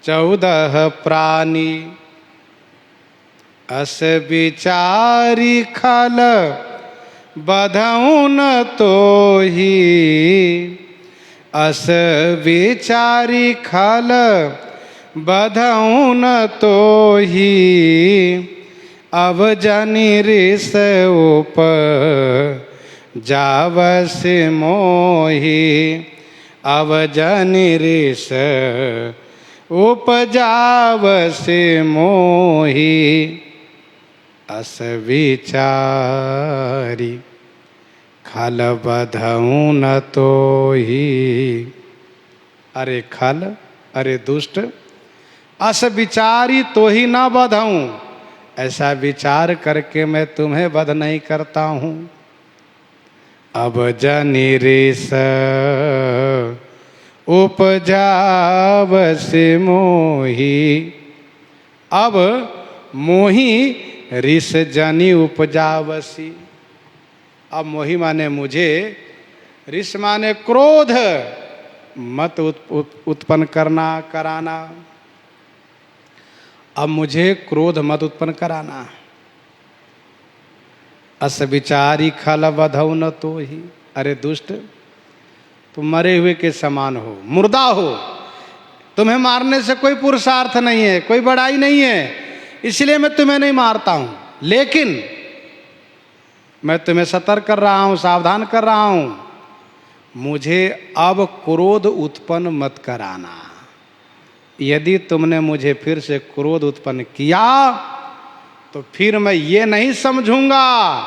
14 प्राणी, अस विचारी खल बधऊ न तोहि, अस विचारी खल बधऊ न तोहि, अब जनि रिस उप जावस मोहि, अब जनि रिस उपजावस मोहि, अस विचारी खल बधऊ न तोहि। अरे खल, अरे दुष्ट, अस विचारी तो ही ना बधऊं, ऐसा विचार करके मैं तुम्हें वध नहीं करता हूँ। अब जनि रिस उपजावस मोहि, अब मोहि रिस जनि उपजावसी। अब मोहि माने मुझे, रिस माने क्रोध, मत उत्पन्न करना, कराना। अब मुझे क्रोध मत उत्पन्न कराना। अस विचारी खल बधऊ न तोहि। अरे दुष्ट, तुम मरे हुए के समान हो, मुर्दा हो, तुम्हें मारने से कोई पुरुषार्थ नहीं है, कोई बड़ाई नहीं है, इसलिए मैं तुम्हें नहीं मारता हूं। लेकिन मैं तुम्हें सतर्क कर रहा हूं, सावधान कर रहा हूं, मुझे अब क्रोध उत्पन्न मत कराना। यदि तुमने मुझे फिर से क्रोध उत्पन्न किया तो फिर मैं ये नहीं समझूंगा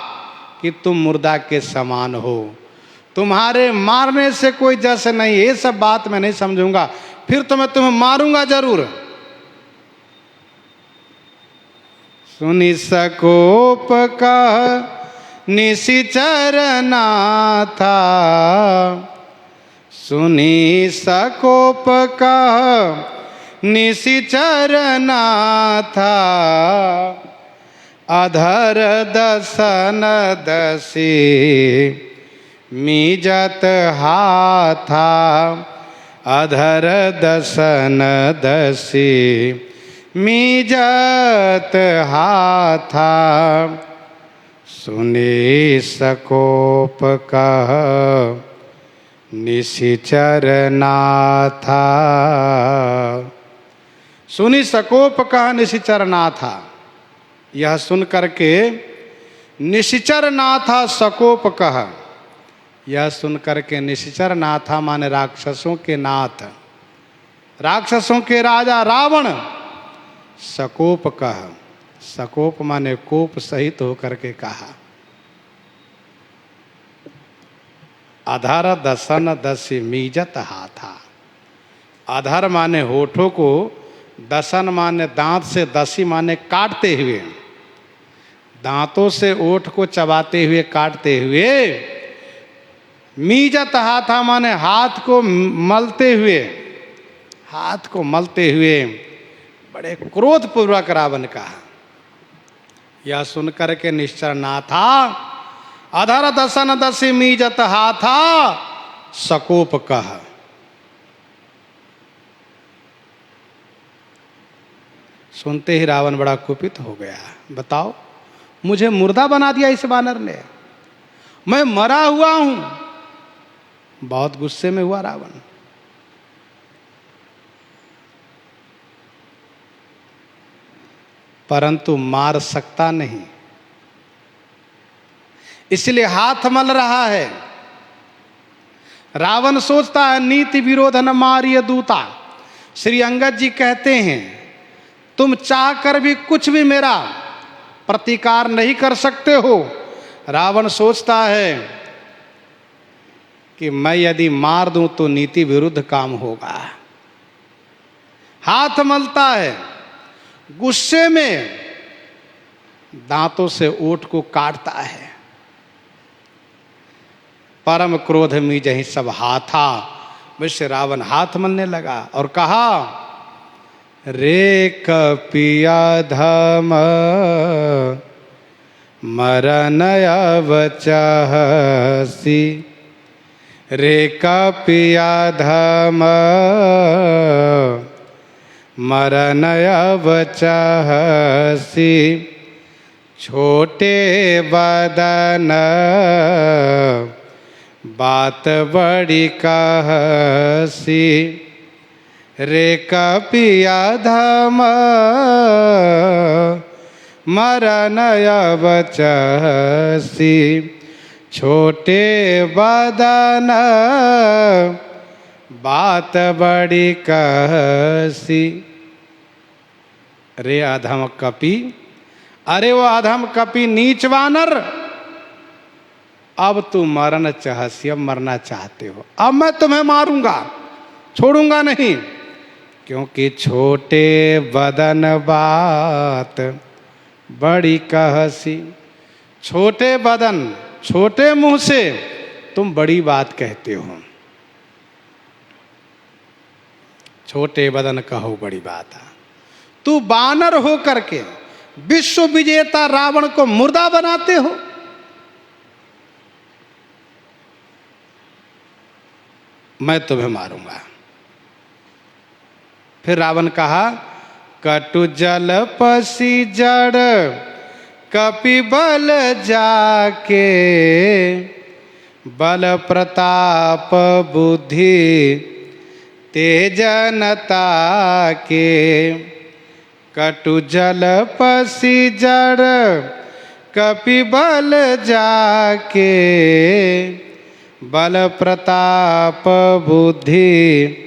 कि तुम मुर्दा के समान हो, तुम्हारे मारने से कोई जस नहीं, ये सब बात मैं नहीं समझूंगा, फिर तो मैं तुम्हें मारूंगा जरूर। सुनि सकोप का निशिचर नाथा, सुनि सकोप का निशिचर नाथा, अधर दसन दसी मीजत हाथा, अधर दसन दसी मीजत हाथा। सुनि सकोप कह निशिचर नाथा। सुनि सकोप कह निशिचर नाथा। यह सुन करके निशिचर नाथा सकोप कह, यह सुन करके निशिचर नाथा माने राक्षसों के नाथ, राक्षसों के राजा रावण सकोप कह, सकोप माने कोप सहित होकर के कहा। अधर दसन दसी मीजत हाथा। अधर माने होठों को, दसन माने दांत से, दसी माने काटते हुए, दांतों से ओठ को चबाते हुए, काटते हुए। मीजत हाथा माने हाथ को मलते हुए, हाथ को मलते हुए बड़े क्रोधपूर्वक रावण कहा। यह सुनकर के निश्चर ना था। अधर दसन दसी मीजत हाथा सकोप कह। सुनते ही रावण बड़ा कुपित हो गया। बताओ, मुझे मुर्दा बना दिया इस वानर ने, मैं मरा हुआ हूं। बहुत गुस्से में हुआ रावण। परंतु मार सकता नहीं, इसलिए हाथ मल रहा है। रावण सोचता है नीति विरोध न मारिय दूता। श्री अंगद जी कहते हैं तुम चाह कर भी कुछ भी मेरा प्रतिकार नहीं कर सकते हो। रावण सोचता है कि मैं यदि मार दूं तो नीति विरुद्ध काम होगा। हाथ मलता है, गुस्से में दांतों से ओठ को काटता है। परम क्रोध में जहीं सब हाथा, वैसे रावण हाथ मलने लगा और कहा, रे कपिया धम मरन अवचहसी। रे कपिया धम मरन अवचहसी। छोटे बदन बात बड़ी कहसी। रे कपिया धम मरन अवचहसी। छोटे बदन बात बड़ी कहसी। रे अधम कपि, अरे वो अधम कपि नीच वानर, अब तू मरना चाहसी, अब मरना चाहते हो। अब मैं तुम्हें मारूंगा, छोड़ूंगा नहीं, क्योंकि छोटे बदन बात बड़ी कहसी। छोटे बदन, छोटे मुंह से तुम बड़ी बात कहते हो। छोटे बदन कहो बड़ी बात है। तू बानर हो करके विश्व विजेता रावण को मुर्दा बनाते हो। मैं तुम्हें मारूंगा। फिर रावण कहा, कटु जल पसी जड़ कपि बल जाके। बल प्रताप बुद्धि तेजनता के। कटु जल पसी जड़ कपि बल जाके। बल प्रताप बुद्धि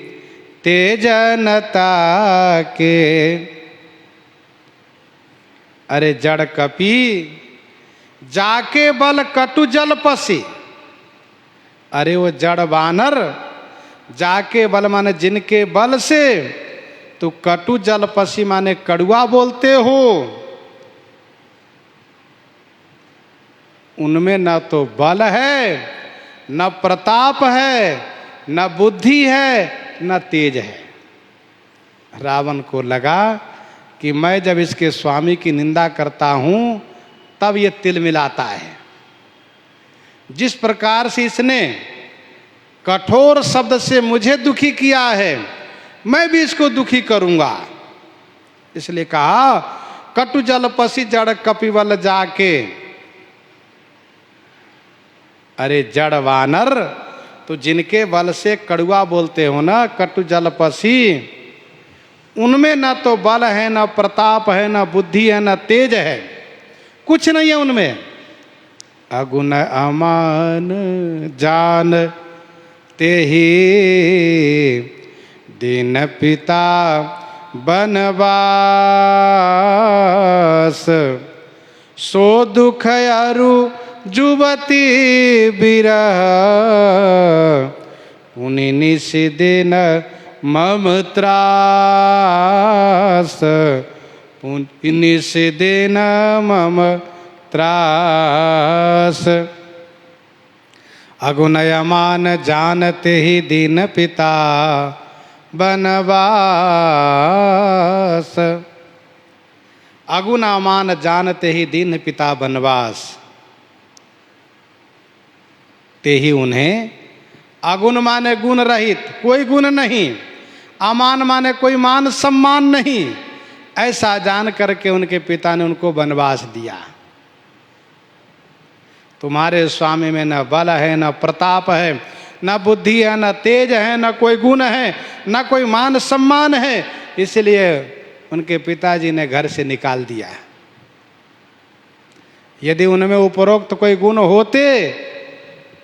तेजनता के। अरे जड़ कपि जाके बल कटु जल पसी। अरे वो जड़ वानर जाके बल माने जिनके बल से तू कटु जल पसी माने कड़ुआ बोलते हो। उनमें न तो बल है, न प्रताप है, न बुद्धि है, न तेज है। रावण को लगा कि मैं जब इसके स्वामी की निंदा करता हूं तब ये तिल मिलाता है। जिस प्रकार से इसने कठोर शब्द से मुझे दुखी किया है, मैं भी इसको दुखी करूंगा। इसलिए कहा, कटु जल पसी जड़ कपिबल जाके। अरे जड़ वानर, तो जिनके बल से कड़ुआ बोलते हो ना, कटु जल पसी, उनमें न तो बल है, न प्रताप है, न बुद्धि है, न तेज है, कुछ नहीं है उनमें। अगुन अमान जान ते ही दिन पिता बनवास। सो दुख अरु जुबती बिरह पुनि निश दिन मम त्रास पुनि निश दिन मम त्रास। अगुनयमान जानते ही दीन पिता बनवास। अगुनमान जानते ही दीन पिता बनवास। ते ही उन्हें, अगुण माने गुण रहित, कोई गुण नहीं, अमान माने कोई मान सम्मान नहीं, ऐसा जान करके उनके पिता ने उनको वनवास दिया। तुम्हारे स्वामी में न बल है, न प्रताप है, न बुद्धि है, न तेज है, न कोई गुण है, न कोई मान सम्मान है, इसलिए उनके पिताजी ने घर से निकाल दिया। यदि उनमें उपरोक्त कोई गुण होते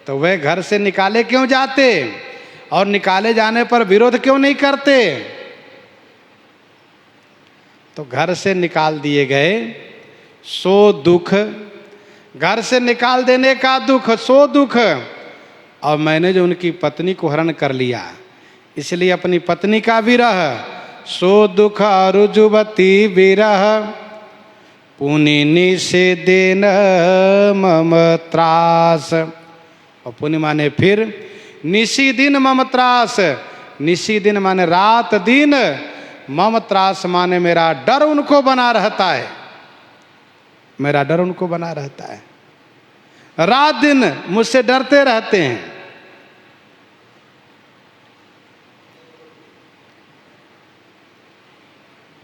तो वे घर से निकाले क्यों जाते, और निकाले जाने पर विरोध क्यों नहीं करते। तो घर से निकाल दिए गए, सो दुख, घर से निकाल देने का दुख, सो दुख। और मैंने जो उनकी पत्नी को हरण कर लिया, इसलिए अपनी पत्नी का विरह, सो दुख और जुबती विरह पुनि निश दिन मम त्रास। और पुनि माने फिर, निशी दिन मम त्रास, निशी दिन माने रात दिन, मम त्रास माने मेरा डर उनको बना रहता है, मेरा डर उनको बना रहता है, रात दिन मुझसे डरते रहते हैं।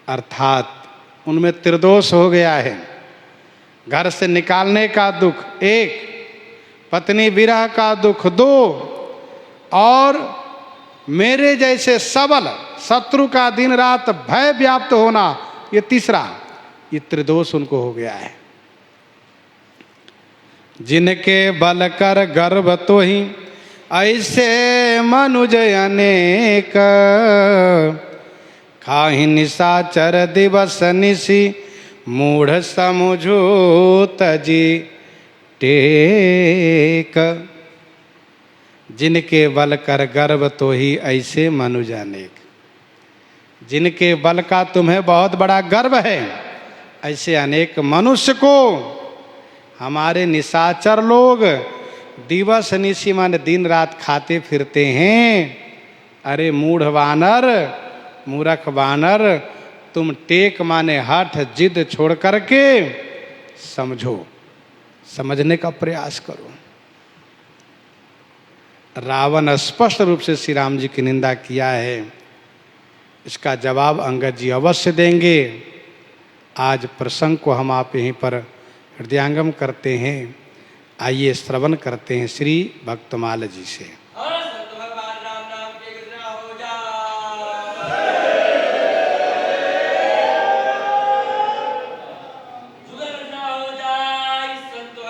अर्थात उनमें त्रिदोष हो गया है। घर से निकालने का दुख एक, पत्नी विरह का दुख दो, और मेरे जैसे सबल शत्रु का दिन रात भय व्याप्त होना, ये तीसरा, ये त्रिदोष उनको हो गया है। जिनके बल कर गर्व तो ही ऐसे मनुज अनेक, खाहि निशाचर दिवस निशि मूढ़ समझो तजी टेक। जिनके बल कर गर्व तो ही ऐसे मनुज अनेक, जिनके बल का तुम्हें बहुत बड़ा गर्व है, ऐसे अनेक मनुष्य को हमारे निशाचर लोग दिवस निशि माने दिन रात खाते फिरते हैं। अरे मूढ़ वानर, मूर्ख वानर, तुम टेक माने हठ जिद छोड़ करके समझो, समझने का प्रयास करो। रावण स्पष्ट रूप से श्री राम जी की निंदा किया है, इसका जवाब अंगद जी अवश्य देंगे। आज प्रसंग को हम आप यहीं पर हृदयांगम करते हैं। आइए श्रवण करते हैं श्री भक्तमाल जी से।